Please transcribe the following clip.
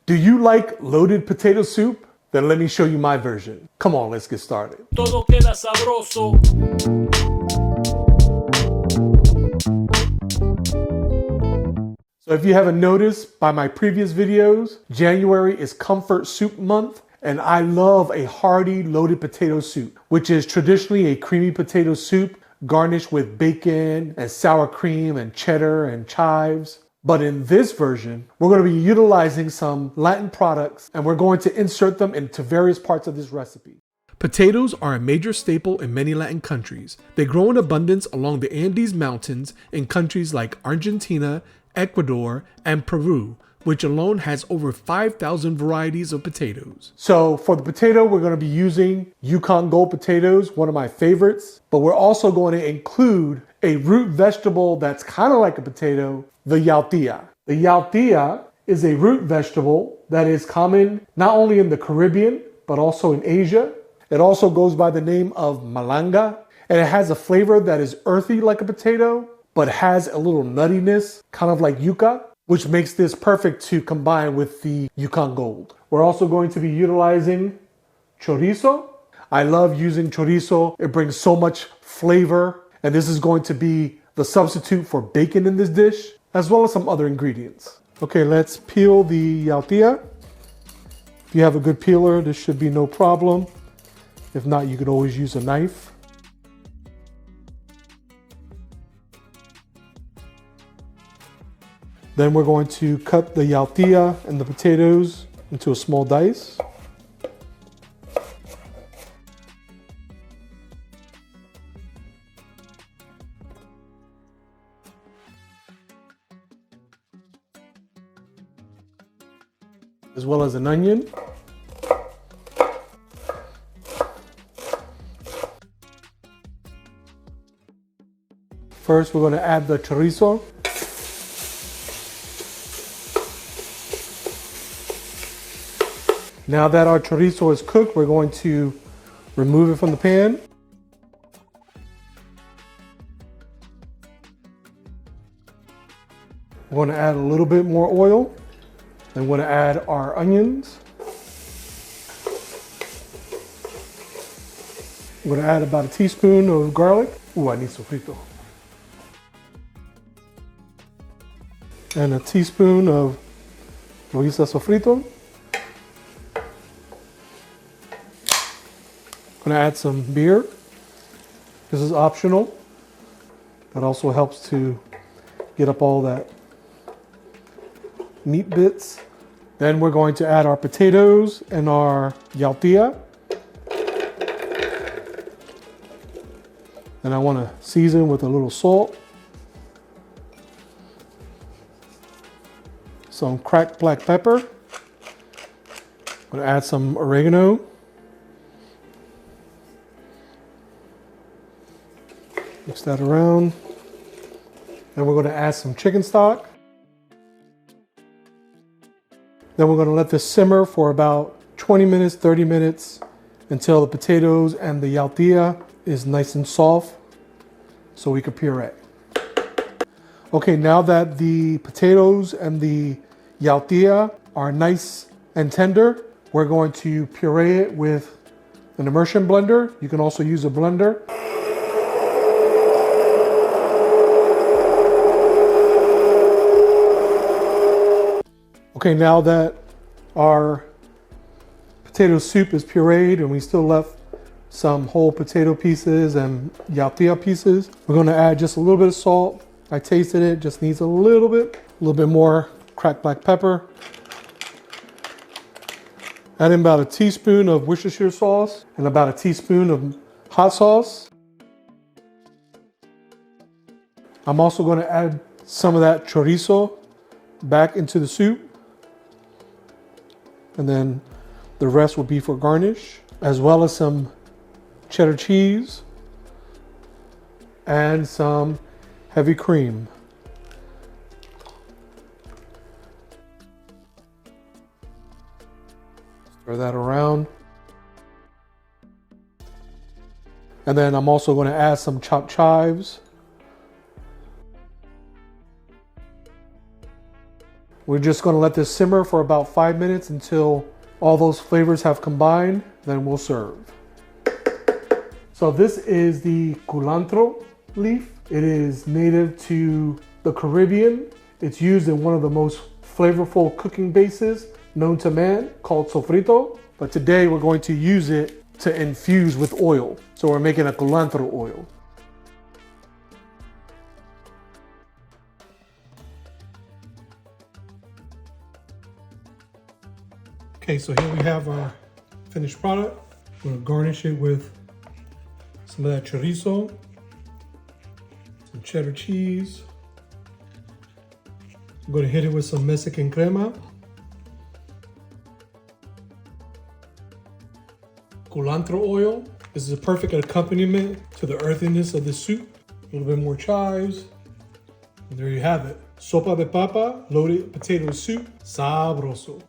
Do you like loaded potato soup? Then let me show you my version. Come on, let's get started. Todo queda sabroso. So if you haven't noticed by my previous videos, January is comfort soup month, and I love a hearty loaded potato soup, which is traditionally a creamy potato soup garnished with bacon and sour cream and cheddar and chives. But in this version, we're going to be utilizing some Latin products and we're going to insert them into various parts of this recipe. Potatoes are a major staple in many Latin countries. They grow in abundance along the Andes Mountains in countries like Argentina, Ecuador, and Peru, which alone has over 5,000 varieties of potatoes. So for the potato, we're going to be using Yukon Gold potatoes, one of my favorites, but we're also going to include a root vegetable that's kind of like a potato, the Yautia. The Yautia is a root vegetable that is common not only in the Caribbean, but also in Asia. It also goes by the name of malanga, and it has a flavor that is earthy like a potato, but has a little nuttiness, kind of like yuca, which makes this perfect to combine with the Yukon Gold. We're also going to be utilizing chorizo. I love using chorizo. It brings so much flavor, and this is going to be the substitute for bacon in this dish, as well as some other ingredients. Okay, let's peel the Yautia. If you have a good peeler, this should be no problem. If not, you could always use a knife. Then we're going to cut the Yautia and the potatoes into a small dice. As well as an onion. First, we're going to add the chorizo. Now that our chorizo is cooked, we're going to remove it from the pan. We're going to add a little bit more oil. Then we're going to add our onions. We're going to add about a teaspoon of garlic. Ooh, I need sofrito. And a teaspoon of Loisa sofrito. I'm going to add some beer. This is optional. That also helps to get up all that meat bits. Then we're going to add our potatoes and our Yautia. And I want to season with a little salt. Some cracked black pepper. I'm going to add some oregano. Mix that around. Then we're going to add some chicken stock. Then we're going to let this simmer for about 20 minutes, 30 minutes until the potatoes and the Yautia is nice and soft so we can puree. Okay, now that the potatoes and the Yautia are nice and tender, we're going to puree it with an immersion blender. You can also use a blender. Okay, now that our potato soup is pureed and we still left some whole potato pieces and Yautia pieces, we're going to add just a little bit of salt. I tasted it, just needs a little bit more cracked black pepper. Add in about a teaspoon of Worcestershire sauce and about a teaspoon of hot sauce. I'm also going to add some of that chorizo back into the soup. And then the rest will be for garnish, as well as some cheddar cheese and some heavy cream. Stir that around. And then I'm also going to add some chopped chives. We're just gonna let this simmer for about 5 minutes until all those flavors have combined, then we'll serve. So this is the culantro leaf. It is native to the Caribbean. It's used in one of the most flavorful cooking bases known to man called sofrito. But today we're going to use it to infuse with oil. So we're making a culantro oil. Okay, so here we have our finished product. We're gonna garnish it with some of that chorizo, some cheddar cheese. I'm gonna hit it with some Mexican crema. Culantro oil. This is a perfect accompaniment to the earthiness of the soup. A little bit more chives. And there you have it. Sopa de Papa, loaded potato soup, sabroso.